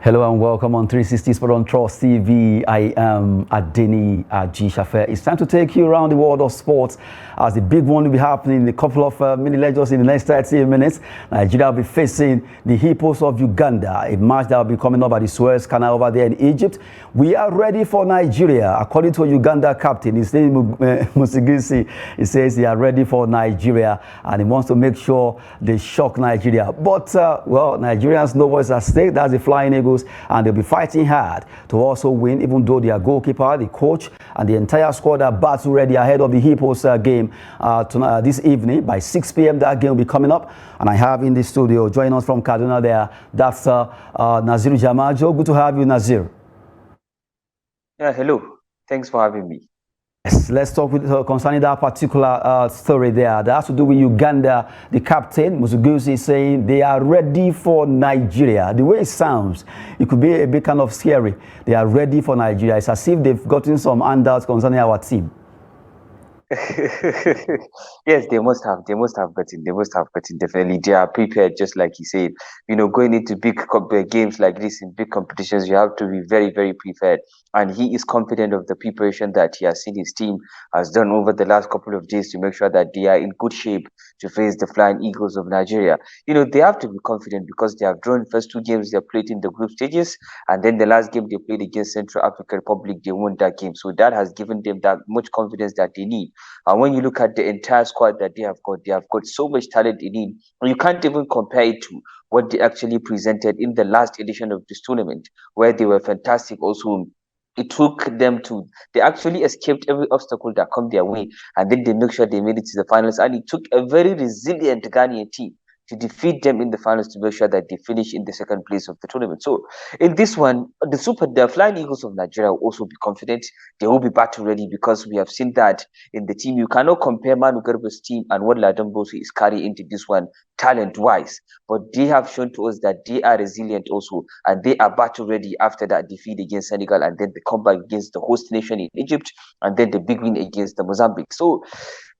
Hello and welcome on 360 Sport on Trust TV. I am Adeni Ajishafe. It's time to take you around the world of sports as the big one will be happening in a couple of mini lectures in the next 30 minutes. Nigeria will be facing the Hippos of Uganda, a match that will be coming up at the Suez Canal over there in Egypt. We are ready for Nigeria. According to Uganda captain, his name Musigisi, he says they are ready for Nigeria and he wants to make sure they shock Nigeria. But, well, Nigerians know what's at stake. That's the Flying Eagles. And they'll be fighting hard to also win, even though their goalkeeper, the coach, and the entire squad are battle ready ahead of the Hippos game tonight, this evening. By 6 p.m. that game will be coming up. And I have in the studio, joining us from Kaduna there, that's Nazir Jamajo. Good to have you, Nazir. Yeah, hello. Thanks for having me. Yes, let's talk with concerning that particular story there. That has to do with Uganda. The captain, Musigisi, is saying they are ready for Nigeria. The way it sounds, it could be a bit kind of scary. They are ready for Nigeria. It's as if they've gotten some handouts concerning our team. Yes, they must have. They must have gotten. They must have gotten. Definitely, they are prepared. Just like he said, going into big games like this in big competitions, you have to be very, very prepared. And he is confident of the preparation that he has seen his team has done over the last couple of days to make sure that they are in good shape to face the Flying Eagles of Nigeria. They have to be confident because they have drawn first two games they played in the group stages, and then the last game they played against Central African Republic, they won that game. So that has given them that much confidence that they need. And when you look at the entire squad that they have got so much talent in it. You can't even compare it to what they actually presented in the last edition of this tournament, where they were fantastic also. It took them they actually escaped every obstacle that come their way, and then they make sure they made it to the finals. And it took a very resilient Ghanaian team to defeat them in the finals to make sure that they finish in the second place of the tournament. So in this one, the Flying Eagles of Nigeria will also be confident. They will be battle ready because we have seen that in the team. You cannot compare Manu Garba's team and what Ladambosu is carrying into this one talent-wise. But they have shown to us that they are resilient also, and they are battle ready after that defeat against Senegal, and then the comeback against the host nation in Egypt, and then the big win against the Mozambique. So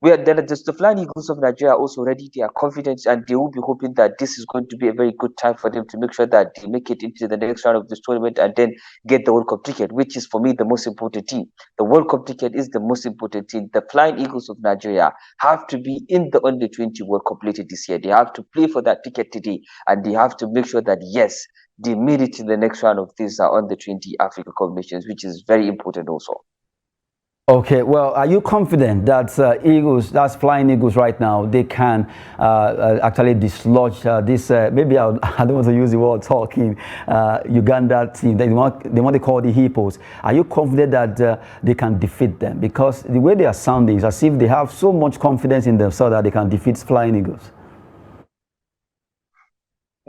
the Flying Eagles of Nigeria are also ready. They are confident, and they will be hoping that this is going to be a very good time for them to make sure that they make it into the next round of this tournament and then get the World Cup ticket, which is for me the most important team. The World Cup ticket is the most important team. The Flying Eagles of Nigeria have to be in the Under-20 World Cup later this year. They have to play for that ticket today, and they have to make sure that yes, they made it to the next round of this Under-20 Africa Cup nations, which is very important also. Okay, well, are you confident that that's Flying Eagles right now, they can actually dislodge this, maybe I don't want to use the word talking, Uganda team, they want to call the Hippos. Are you confident that they can defeat them? Because the way they are sounding is as if they have so much confidence in themselves that they can defeat Flying Eagles.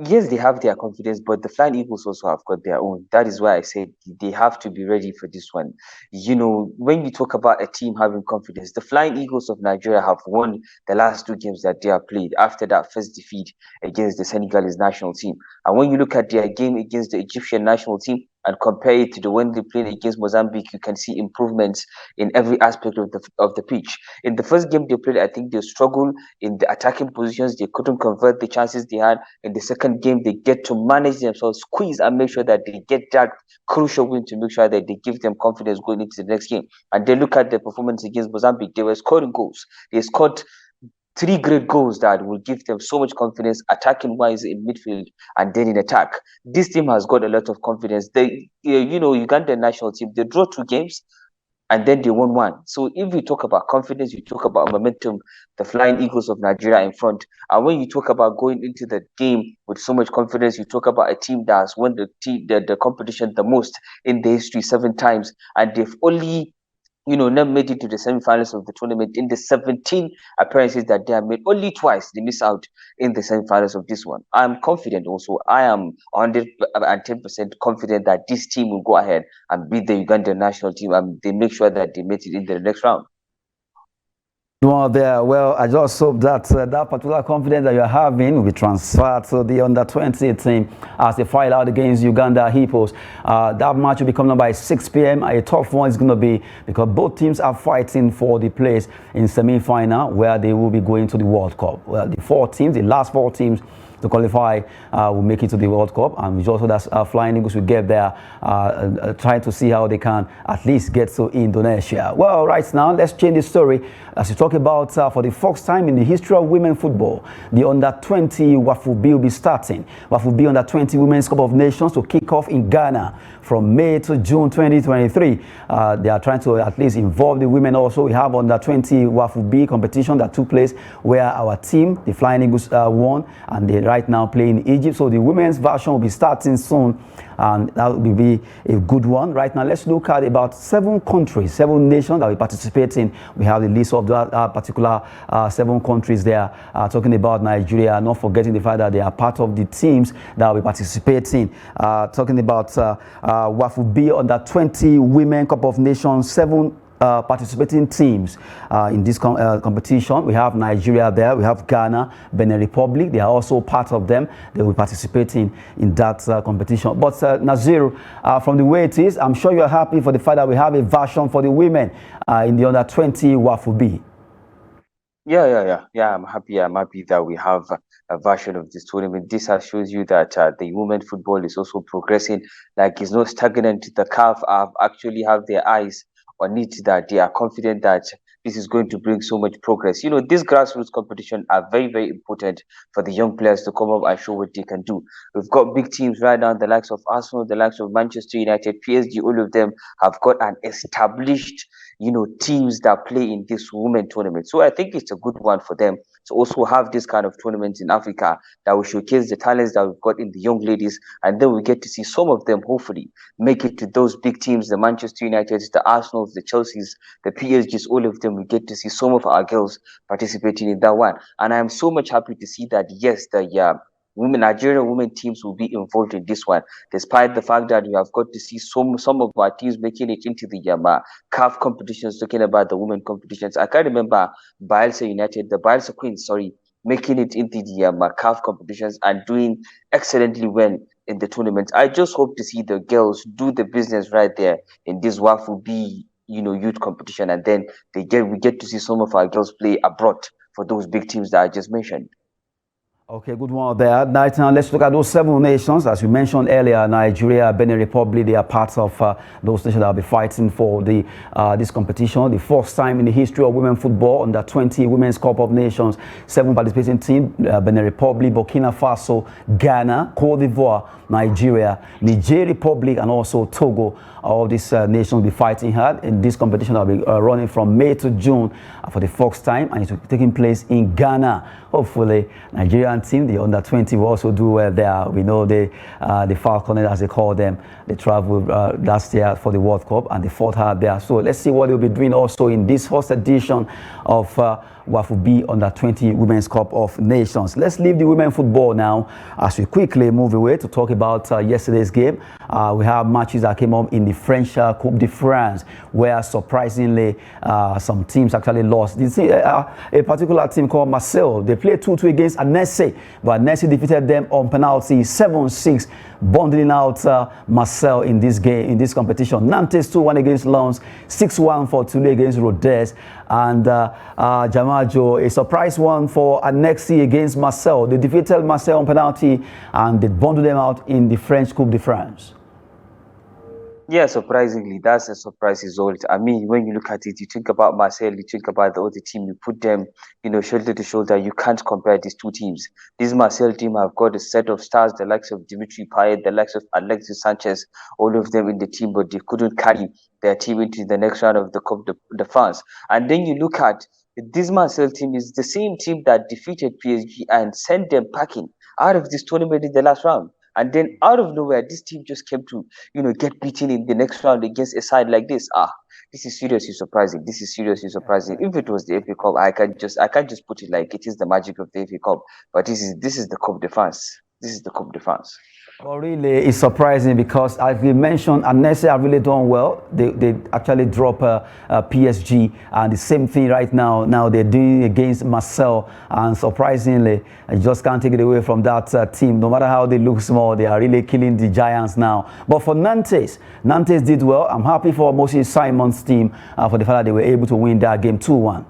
Yes, they have their confidence, but the Flying Eagles also have got their own. That is why I said they have to be ready for this one. When you talk about a team having confidence, the Flying Eagles of Nigeria have won the last two games that they have played after that first defeat against the Senegalese national team. And when you look at their game against the Egyptian national team and compare it to the one they played against Mozambique, you can see improvements in every aspect of the pitch. In the first game they played, I think they struggled in the attacking positions. They couldn't convert the chances they had. In the second game, they get to manage themselves, squeeze, and make sure that they get that crucial win to make sure that they give them confidence going into the next game. And they look at the performance against Mozambique. They were scoring goals. They scored 3 great goals that will give them so much confidence attacking wise in midfield and then in attack. This team has got a lot of confidence. They, Ugandan national team, they draw 2 games and then they won 1. So if we talk about confidence, you talk about momentum, the Flying Eagles of Nigeria in front. And when you talk about going into the game with so much confidence, you talk about a team that has won the competition the most in the history 7 times, and they've only never made it to the semi-finals of the tournament. In the 17 appearances that they have made, only twice they miss out in the semi-finals of this one. I'm confident also. I am 110% confident that this team will go ahead and beat the Ugandan national team, and they make sure that they make it in the next round. Well, I just hope that that particular confidence that you're having will be transferred to the Under-20 team as they fight out against Uganda Hippos. That match will be coming up by 6 p.m. A tough one is going to be because both teams are fighting for the place in semi-final where they will be going to the World Cup. Well, the last four teams to qualify will make it to the World Cup, and which also that Flying Eagles will get there, trying to see how they can at least get to Indonesia. Well, right now, let's change the story as we talk about for the first time in the history of women football, the Under-20 Wafubi will be starting. Wafubi Under-20 Women's Cup of Nations to kick off in Ghana from May to June 2023. They are trying to at least involve the women also. We have Under-20 Wafubi competition that took place where our team, the Flying Eagles, won, and they're right now playing in Egypt. So the women's version will be starting soon, and that will be a good one. Right now, let's look at about 7 countries, 7 nations that will participate in. We have the list of that particular 7 countries there, talking about Nigeria, not forgetting the fact that they are part of the teams that will be participating. Talking about Wafubi Under-20 Women Cup of Nations, 7 participating teams in this competition. We have Nigeria there, we have Ghana, Benin Republic. They are also part of them. They will be participating in that competition. But Nazir, from the way it is, I'm sure you're happy for the fact that we have a version for the women in the Under-20 Wafubi. Yeah. I'm happy that we have a version of this tournament. This shows you that the women football is also progressing. Like, it's not stagnant. The CAF actually have their eyes on it, that they are confident that this is going to bring so much progress. You know, these grassroots competition are very, very important for the young players to come up and show what they can do. We've got big teams right now, the likes of Arsenal, the likes of Manchester United, PSG. All of them have got an established, teams that play in this women tournament. So I think it's a good one for them to also have this kind of tournaments in Africa that will showcase the talents that we've got in the young ladies, and then we get to see some of them hopefully make it to those big teams, the Manchester Uniteds, the Arsenals, the Chelseas, the PSGs. All of them, we get to see some of our girls participating in that one. And I'm so much happy to see that, yes, the Nigerian women teams will be involved in this one, despite the fact that we have got to see some of our teams making it into the CAF competitions, talking about the women competitions. I can't remember Bielsa United, the Bielsa Queens, making it into the CAF competitions and doing excellently well in the tournament. I just hope to see the girls do the business right there in this Wafubi, youth competition, and then we get to see some of our girls play abroad for those big teams that I just mentioned. Okay, good one there. Now, let's look at those 7 nations. As we mentioned earlier, Nigeria, Benin Republic, they are part of those nations that will be fighting for this competition. The first time in the history of women football, Under-20 Women's Cup of Nations, 7 participating teams, Benin Republic, Burkina Faso, Ghana, Cote d'Ivoire, Nigeria, Niger Republic, and also Togo. All these nations will be fighting hard in this competition that will be running from May to June for the first time, and it will be taking place in Ghana. Hopefully, Nigerian team, the Under-20, will also do well there. We know the Falconers, as they call them, they traveled last year for the World Cup, and they fought hard there. So let's see what they'll be doing also in this first edition of Wafubi Under-20 Women's Cup of Nations. Let's leave the women football now as we quickly move away to talk about yesterday's game. We have matches that came up in the French Coupe de France, where surprisingly some teams actually lost. A particular team called Marseille, they played 2-2 against Annecy, but Annecy defeated them on penalty 7-6, bundling out Marseille in this game, in this competition. Nantes 2-1 against Lens, 6-1 for Toulouse against Rodez, and Jamajo, a surprise one for Annecy against Marseille. They defeated Marseille on penalty and they bundled them out in the French Coupe de France. Yeah, surprisingly, that's a surprise result. I mean, when you look at it, you think about Marseille, you think about the other team, you put them, shoulder to shoulder. You can't compare these two teams. This Marseille team have got a set of stars, the likes of Dimitri Payet, the likes of Alexis Sanchez, all of them in the team, but they couldn't carry their team into the next round of the Coupe de France. And then you look at this Marseille team is the same team that defeated PSG and sent them packing out of this tournament in the last round. And then out of nowhere, this team just came to, get beaten in the next round against a side like this. This is seriously surprising. This is seriously surprising. If it was the FA Cup, I can't just put it like it is the magic of the FA Cup. But this is the Coupe de France. This is the Coupe de France. Well, really, it's surprising because, as we mentioned, Annecy have really done well. They actually drop PSG, and the same thing right now. Now they're doing against Marseille, and surprisingly, I just can't take it away from that team. No matter how they look small, they are really killing the giants now. But for Nantes did well. I'm happy for Moses Simon's team for the fact that they were able to win that game 2-1.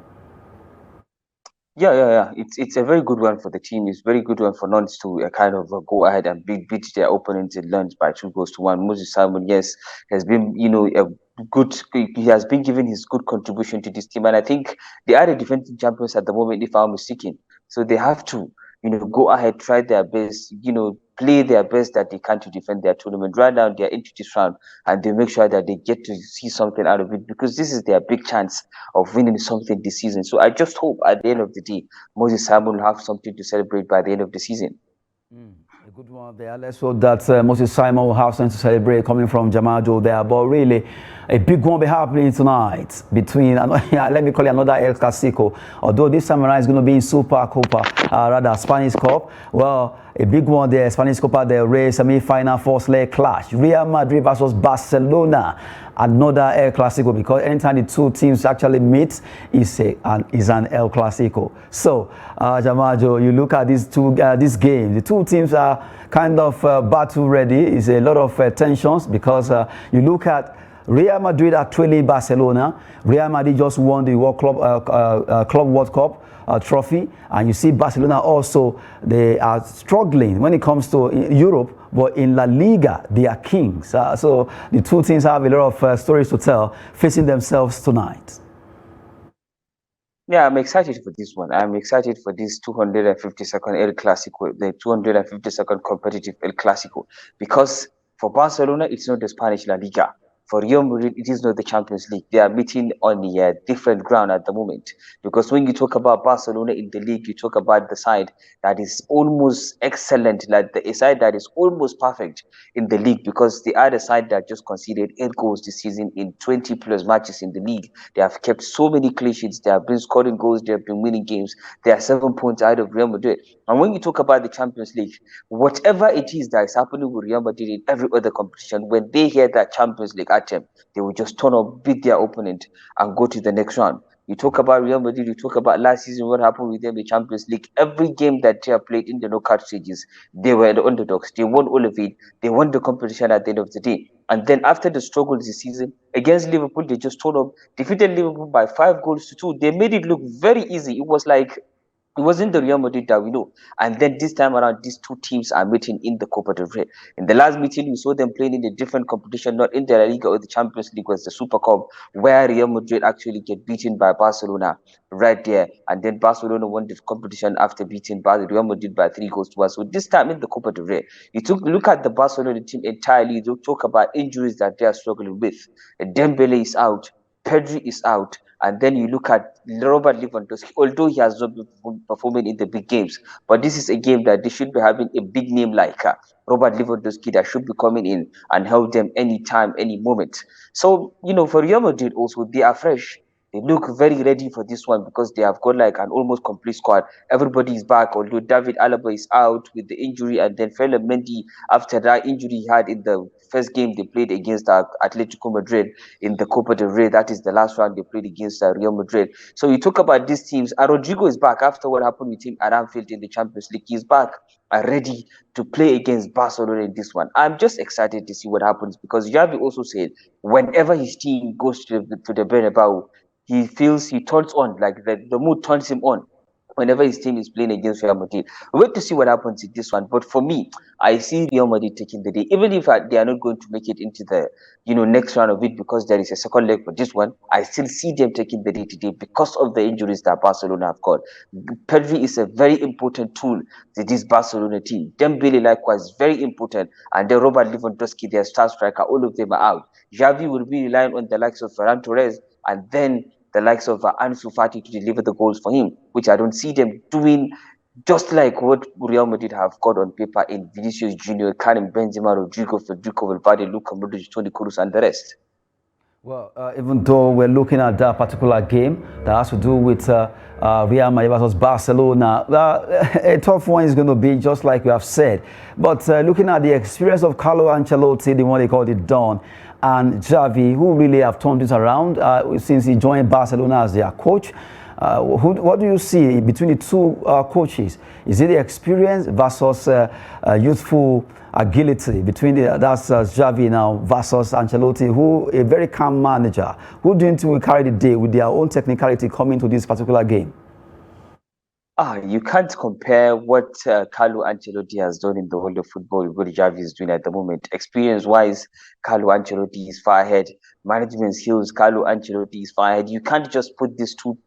Yeah. It's a very good one for the team. It's very good one for Nantes to kind of go ahead and beat their opponents in Lens by 2 goals to 1. Moses Simon, yes, has been a good. He has been giving his good contribution to this team, and I think they are the defending champions at the moment, if I'm mistaken. So they have to go ahead, try their best, play their best that they can to defend their tournament. Right now, they are into this round, and they make sure that they get to see something out of it because this is their big chance of winning something this season. So I just hope at the end of the day, Moses Simon will have something to celebrate by the end of the season. A good one there. Let's hope that Moses Simon will have something to celebrate coming from Jamajo there. But really, a big one will be happening tonight between, let me call it another El Clasico. Although this time around is going to be in Super Copa, rather Spanish Cup. Well, a big one there, Spanish Copa del Rey semi-final first leg clash. Real Madrid versus Barcelona. Another El Clasico, because anytime the two teams actually meet, is an El Clasico. So, Jamajo, you look at these games. The two teams are kind of battle ready. It's a lot of tensions because you look at Real Madrid are trailing Barcelona. Real Madrid just won the Club World Cup trophy, and you see Barcelona also, they are struggling when it comes to Europe, but in La Liga they are kings. So the two teams have a lot of stories to tell facing themselves tonight. Yeah, I'm excited for this one. I'm excited for this 252nd El Clasico, the 252nd competitive El Clasico, because for Barcelona, it's not the Spanish La Liga. For Real Madrid, it is not the Champions League. They are meeting on the different ground at the moment. Because when you talk about Barcelona in the league, you talk about the side that is almost excellent, like a side that is almost perfect in the league, because they are the side that just conceded 8 goals this season in 20 plus matches in the league. They have kept so many clean sheets. They have been scoring goals. They have been winning games. They are 7 points out of Real Madrid. And when you talk about the Champions League, whatever it is that is happening with Real Madrid in every other competition, when they hear that Champions League attempt, they will just turn up, beat their opponent, and go to the next round. You talk about Real Madrid, you talk about last season, what happened with them in Champions League. Every game that they have played in the knockout stages, they were the underdogs. They won all of it. They won the competition at the end of the day. And then after the struggle this season against Liverpool, they just turned up, defeated Liverpool by 5 goals to 2. They made it look very easy. It was like it wasn't the Real Madrid that we know. And then this time around, these two teams are meeting in the Copa del Rey. In the last meeting, we saw them playing in a different competition, not in the La Liga or the Champions League, was the Super Cup, where Real Madrid actually get beaten by Barcelona right there. And then Barcelona won the competition after beating Real Madrid by 3 goals to 1. So this time in the Copa del Rey, look at the Barcelona team entirely. You talk about injuries that they are struggling with. Dembele is out. Pedri is out. And then you look at Robert Lewandowski, although he has not been performing in the big games, but this is a game that they should be having a big name like Robert Lewandowski that should be coming in and help them anytime, any moment. So, for Real Madrid also, they are fresh. They look very ready for this one because they have got like an almost complete squad. Everybody is back, although David Alaba is out with the injury, and then Ferland Mendy, after that injury he had in the first game they played against Atletico Madrid in the Copa del Rey. That is the last round they played against Real Madrid. So you talk about these teams. Rodrigo is back after what happened with him at Anfield in the Champions League. He's back ready to play against Barcelona in this one. I'm just excited to see what happens because Xavi also said whenever his team goes to the Bernabeu, he feels he turns on, like the mood turns him on whenever his team is playing against Real Madrid. Wait to see what happens in this one. But for me, I see Real Madrid taking the day, even if they are not going to make it into the next round of it because there is a second leg for this one. I still see them taking the day today because of the injuries that Barcelona have got. Pedri is a very important tool to this Barcelona team. Dembele likewise very important, and then Robert Lewandowski, their star striker, all of them are out. Xavi will be relying on the likes of Ferran Torres and then the likes of Ansu Fati to deliver the goals for him, which I don't see them doing, just like what Real Madrid have got on paper in Vinicius Junior, Karim Benzema, Rodrigo, Federico Valverde, Luka Modric, Toni Kroos, and the rest. Well, even though we're looking at that particular game that has to do with Real Madrid versus Barcelona, a tough one is going to be just like you have said. But looking at the experience of Carlo Ancelotti, the one they call it Don, and Xavi, who really have turned this around since he joined Barcelona as their coach. What do you see between the two coaches? Is it the experience versus youthful agility between that's Xavi now versus Ancelotti, who a very calm manager, who do you think will carry the day with their own technicality coming to this particular game? You can't compare what Carlo Ancelotti has done in the world of football with what Javi is doing at the moment. Experience-wise, Carlo Ancelotti is far ahead. Management skills, Carlo Ancelotti is far ahead. You can't just put these two,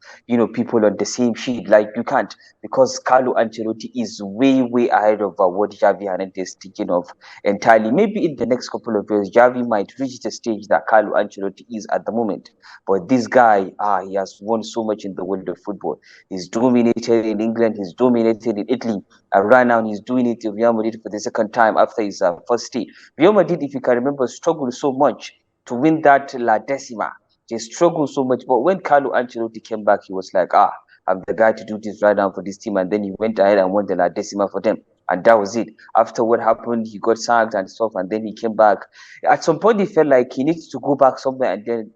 people on the same sheet. Like you can't, because Carlo Ancelotti is way, way ahead of what Javi Hernandez is thinking of entirely. Maybe in the next couple of years, Javi might reach the stage that Carlo Ancelotti is at the moment. But this guy, he has won so much in the world of football. He's dominated in England. He's dominated in Italy. And right now, he's doing it in Real Madrid for the second time after his first stay. Real Madrid, if you can remember, struggled so much to win that La Decima. They struggled so much. But when Carlo Ancelotti came back, he was like, I'm the guy to do this right now for this team. And then he went ahead and won the La Decima for them. And that was it. After what happened, he got sacked and stuff, and then he came back. At some point, he felt like he needs to go back somewhere and then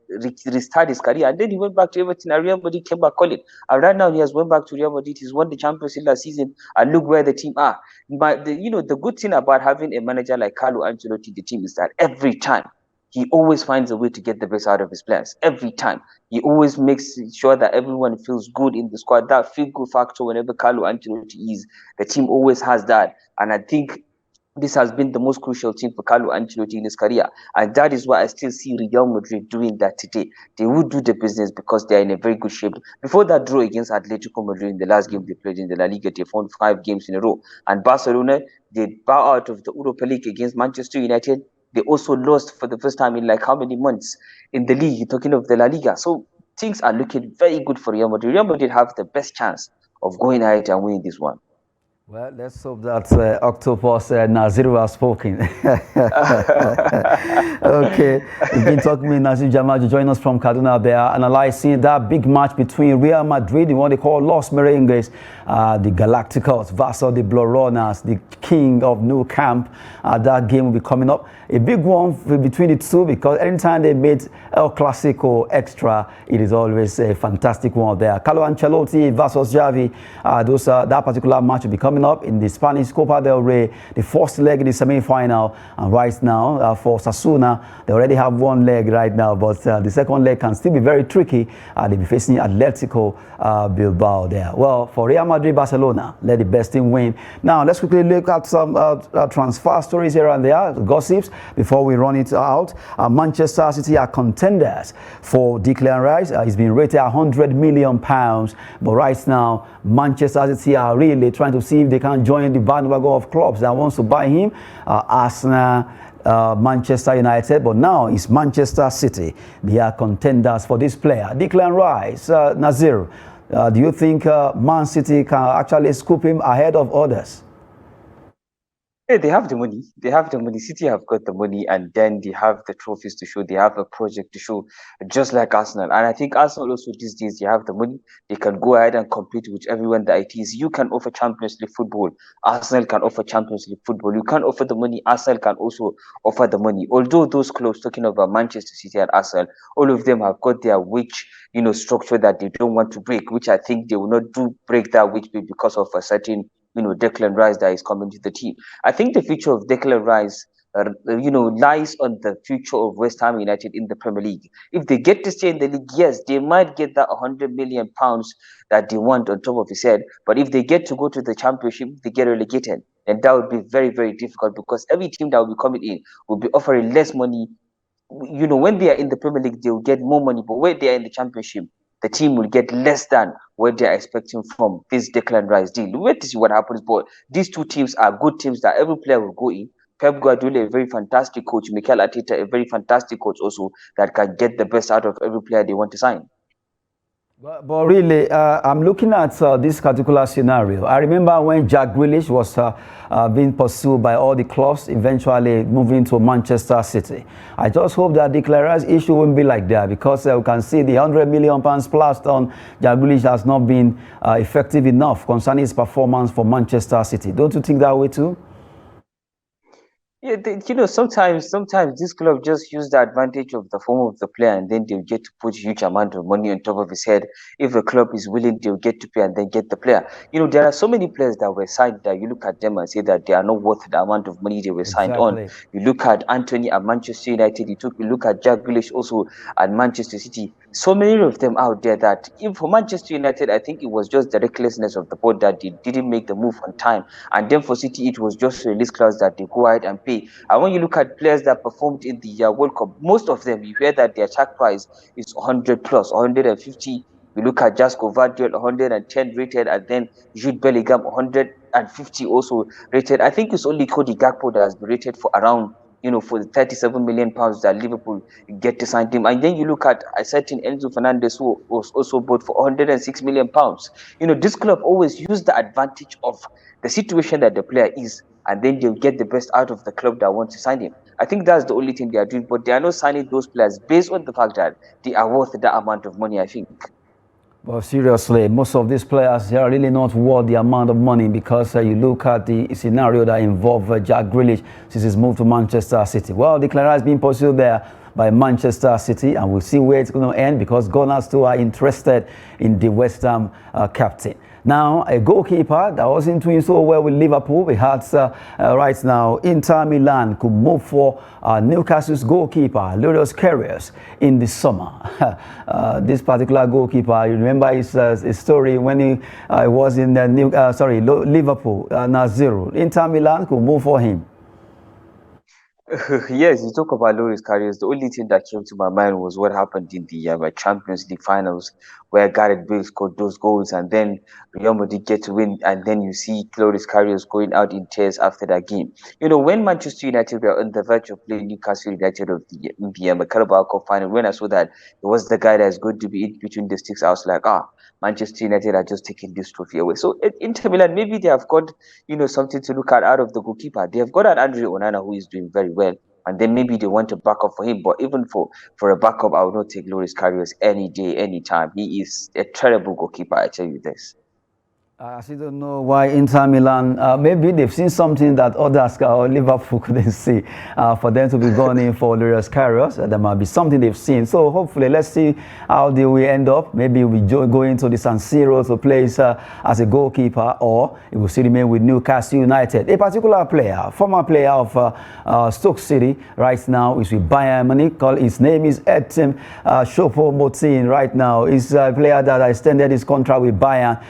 restart his career. And then he went back to Everton, and Real Madrid came back calling. And right now, he has went back to Real Madrid. He's won the Champions League last season, and look where the team are. But the good thing about having a manager like Carlo Ancelotti, the team, is that every time he always finds a way to get the best out of his players. Every time he always makes sure that everyone feels good in the squad. That feel good factor whenever Carlo Ancelotti is, the team always has that. And I think this has been the most crucial thing for Carlo Ancelotti in his career. And that is why I still see Real Madrid doing that today. They will do the business because they are in a very good shape. Before that draw against Atletico Madrid in the last game they played in the La Liga, they won 5 games in a row. And Barcelona, they bow out of the Europa League against Manchester United. They also lost for the first time in like how many months in the league, talking of the La Liga. So things are looking very good for Real Madrid. Real Madrid have the best chance of going ahead and winning this one. Well, let's hope that Octopus Naziru has spoken. Okay, we've been talking with Nazir Jamal to join us from Kaduna. They are analyzing that big match between Real Madrid, the one they call Los Merengues, the Galacticos versus the Blauronas, the king of Nou Camp. That game will be coming up. A big one between the two because anytime they made El Clasico extra, it is always a fantastic one there. Carlo Ancelotti versus Javi, that particular match will be coming up in the Spanish Copa del Rey, the first leg in the semi-final. And right now, for Sasuna, they already have one leg right now, but the second leg can still be very tricky. They'll be facing Atletico Bilbao there. Well, for Real Madrid, Barcelona, let the best team win. Now, let's quickly look at some transfer stories here and there, gossips, before we run it out. Manchester City are contenders for Declan Rice. He's been rated £100 million, but right now, Manchester City are really trying to see if they can join the bandwagon of clubs that wants to buy him. Arsenal, Manchester United, but now it's Manchester City. They are contenders for this player. Declan Rice, Nazir, do you think Man City can actually scoop him ahead of others? Yeah, they have the money. They have the money. City have got the money, and then they have the trophies to show. They have a project to show, just like Arsenal. And I think Arsenal also these days they have the money. They can go ahead and compete with everyone that it is. You can offer Champions League football. Arsenal can offer Champions League football. You can't offer the money. Arsenal can also offer the money. Although those clubs, talking about Manchester City and Arsenal, all of them have got their wage, structure that they don't want to break. Which I think they will not break that wage because of a certain Declan Rice that is coming to the team. I think the future of Declan Rice, lies on the future of West Ham United in the Premier League. If they get to stay in the league, yes, they might get that £100 million that they want on top of his head. But if they get to go to the Championship, they get relegated, and that would be very, very difficult because every team that will be coming in will be offering less money. When they are in the Premier League, they will get more money, but when they are in the Championship, the team will get less than what they're expecting from this Declan Rice deal. Wait to see what happens, but these two teams are good teams that every player will go in. Pep Guardiola, a very fantastic coach. Mikel Arteta, a very fantastic coach also that can get the best out of every player they want to sign. But really, I'm looking at this particular scenario. I remember when Jack Grealish was being pursued by all the clubs, eventually moving to Manchester City. I just hope that the Declan Rice issue won't be like that because we can see the £100 million splashed on Jack Grealish has not been effective enough concerning his performance for Manchester City. Don't you think that way too? Yeah, sometimes this club just use the advantage of the form of the player, and then they'll get to put huge amount of money on top of his head. If a club is willing, they'll get to pay and then get the player. There are so many players that were signed that you look at them and say that they are not worth the amount of money they were signed on. You look at Anthony at Manchester United. You look at Jack Grealish also at Manchester City. so many of them out there that if for Manchester United, I think it was just the recklessness of the board that they didn't make the move on time. And then for City, it was just a release clause that they go ahead and pay. And when you look at players that performed in the World Cup, most of them, you hear that their check price is 100 plus, 150. You look at Jasko Vardiol, 110 rated, and then Jude Bellingham, 150 also rated. I think it's only Cody Gakpo that has been rated for around, for the 37 million pounds that Liverpool get to sign him. And then you look at a certain Enzo Fernandez who was also bought for 106 million pounds. This club always use the advantage of the situation that the player is, and then they'll get the best out of the club that wants to sign him. I think that's the only thing they are doing, but they are not signing those players based on the fact that they are worth that amount of money, I think. Well, seriously, most of these players are really not worth the amount of money because you look at the scenario that involved Jack Grealish since his move to Manchester City. Well, the declaration has been pursued there by Manchester City, and we'll see where it's going to end because Gunners too are interested in the West Ham captain. Now, a goalkeeper that wasn't doing so well with Liverpool, we had right now Inter Milan could move for Newcastle's goalkeeper, Loris Karius, in the summer. This particular goalkeeper, you remember his story when he was in Liverpool, Nazir. Inter Milan could move for him. Yes, you talk about Loris Karius. The only thing that came to my mind was what happened in the Champions League finals, where Gareth Bale scored those goals, and then Real Madrid get to win, and then you see Loris Karius going out in tears after that game. When Manchester United were on the verge of playing Newcastle United of the Carabao Cup final, when I saw that it was the guy that's going to be in between the sticks, I was like, Manchester United are just taking this trophy away. So Inter Milan, maybe they have got something to look at out of the goalkeeper. They have got an Andre Onana who is doing very well, and then maybe they want a backup for him. But even for a backup, I would not take Loris Karius any day, any time. He is a terrible goalkeeper, I tell you this. I still don't know why Inter Milan, maybe they've seen something that others or Liverpool couldn't see for them to be going in for Loris Karius. There might be something they've seen. So hopefully, let's see how they will end up. Maybe we go into the San Siro to play as a goalkeeper, or it will still remain with Newcastle United. A particular player, former player of Stoke City, right now is with Bayern Munich. His name is Edin Choupo-Moting. Right now, he's a player that extended his contract with Bayern,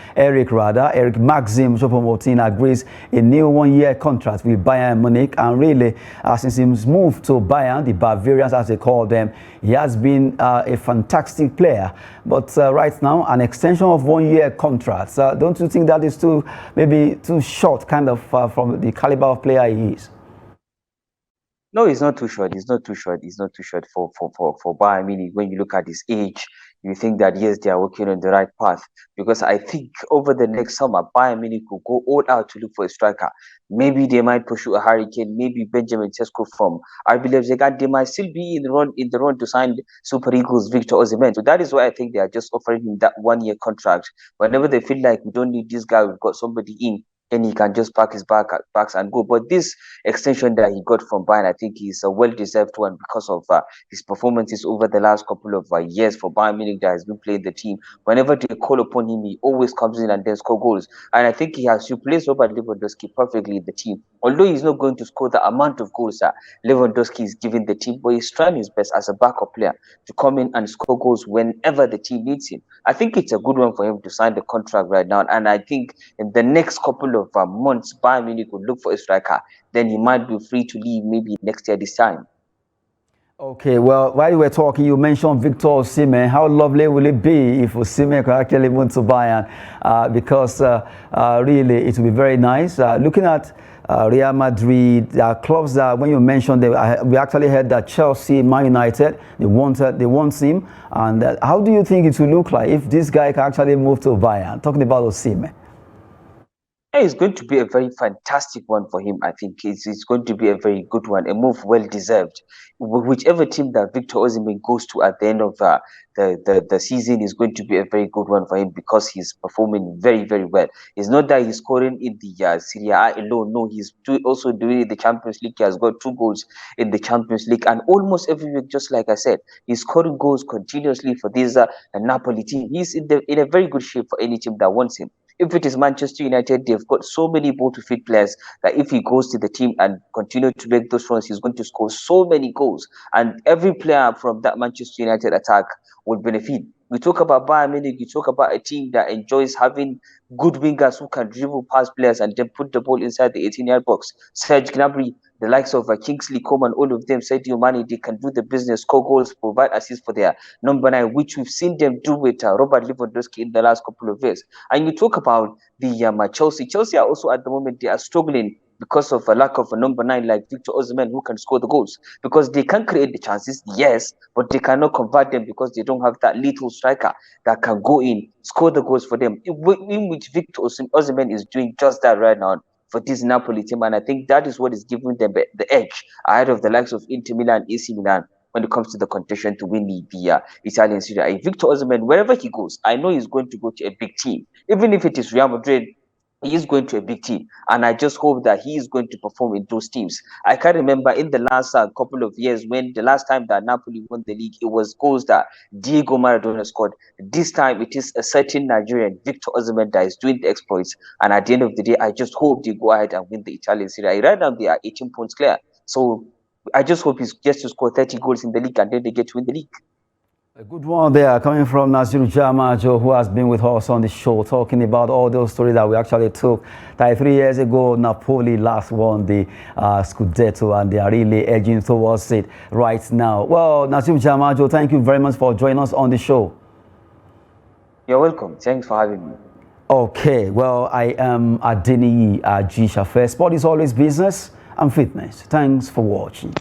Eric Maxim Choupo-Moting agrees a new one-year contract with Bayern Munich, and really since his move to Bayern, the Bavarians as they call them, he has been a fantastic player. But right now, an extension of one-year contract, don't you think that is maybe too short kind of from the caliber of player he is? No, it's not too short. It's not too short. It's not too short for Bayern Munich. When you look at his age, you think that yes, they are working on the right path. Because I think over the next summer, Bayern Munich will go all out to look for a striker. Maybe they might pursue a Hurricane, maybe Benjamin Sesko from RB Leipzig, and they might still be in the run to sign Super Eagles Victor Osimhen. So that is why I think they are just offering him that one-year contract. Whenever they feel like we don't need this guy, we've got somebody in, then he can just pack his bags and go. But this extension that he got from Bayern, I think is a well-deserved one because of his performances over the last couple of years for Bayern Munich that has been playing the team. Whenever they call upon him, he always comes in and then scores goals. And I think he has replaced Robert Lewandowski perfectly in the team. Although he's not going to score the amount of goals that Lewandowski is giving the team, but he's trying his best as a backup player to come in and score goals whenever the team needs him. I think it's a good one for him to sign the contract right now. And I think in the next couple of months, Bayern Munich would look for a striker. Then he might be free to leave maybe next year this time. Okay, well, while you were talking, you mentioned Victor Osimhen. How lovely will it be if Osimhen could actually move to Bayern? Because really, it will be very nice. Looking at Real Madrid, clubs that when you mentioned, we actually heard that Chelsea, Man United, they want him. And how do you think it will look like if this guy can actually move to Bayern? Talking about Osimhen. It's going to be a very fantastic one for him. I think it's going to be a very good one, a move well deserved. Whichever team that Victor Osimhen goes to at the end of the season is going to be a very good one for him because he's performing very, very well. It's not that he's scoring in the Serie A alone. No, he's also doing it in the Champions League. He has got 2 goals in the Champions League, and almost every week, just like I said, he's scoring goals continuously for this Napoli team. He's in a very good shape for any team that wants him. If it is Manchester United, they've got so many ball-to-feed players that if he goes to the team and continue to make those runs, he's going to score so many goals. And every player from that Manchester United attack will benefit. We talk about Bayern Munich, you talk about a team that enjoys having good wingers who can dribble past players and then put the ball inside the 18-yard box. Serge Gnabry, the likes of Kingsley Coman, all of them, Sadio Mane, they can do the business, score goals, provide assists for their number 9, which we've seen them do with Robert Lewandowski in the last couple of years. And you talk about the Chelsea. Chelsea are also at the moment, they are struggling because of a lack of a number 9 like Victor Osimhen who can score the goals, because they can create the chances, yes, but they cannot convert them because they don't have that little striker that can go in, score the goals for them, in which Victor Osimhen is doing just that right now for this Napoli team. And I think that is what is giving them the edge ahead of the likes of Inter Milan, AC Milan, when it comes to the contention to win the Italian Serie A. Victor Osimhen, wherever he goes, I know he's going to go to a big team. Even if it is Real Madrid, he is going to a big team, and I just hope that he is going to perform in those teams. I can remember in the last couple of years, when the last time that Napoli won the league, it was goals that Diego Maradona scored. This time it is a certain Nigerian, Victor Osimhen, that is doing the exploits, and at the end of the day, I just hope they go ahead and win the Italian Serie A. Right now they are 18 points clear, so I just hope he gets to score 30 goals in the league and then they get to win the league. A good one there coming from Naziru Jamajo, who has been with us on the show, talking about all those stories that we actually took. 3 years ago, Napoli last won the Scudetto, and they are really edging towards it right now. Well, Naziru Jamajo, thank you very much for joining us on the show. You're welcome. Thanks for having me. Okay, well, I am Adeniyi Ajishafe. Sport is always business and fitness. Thanks for watching.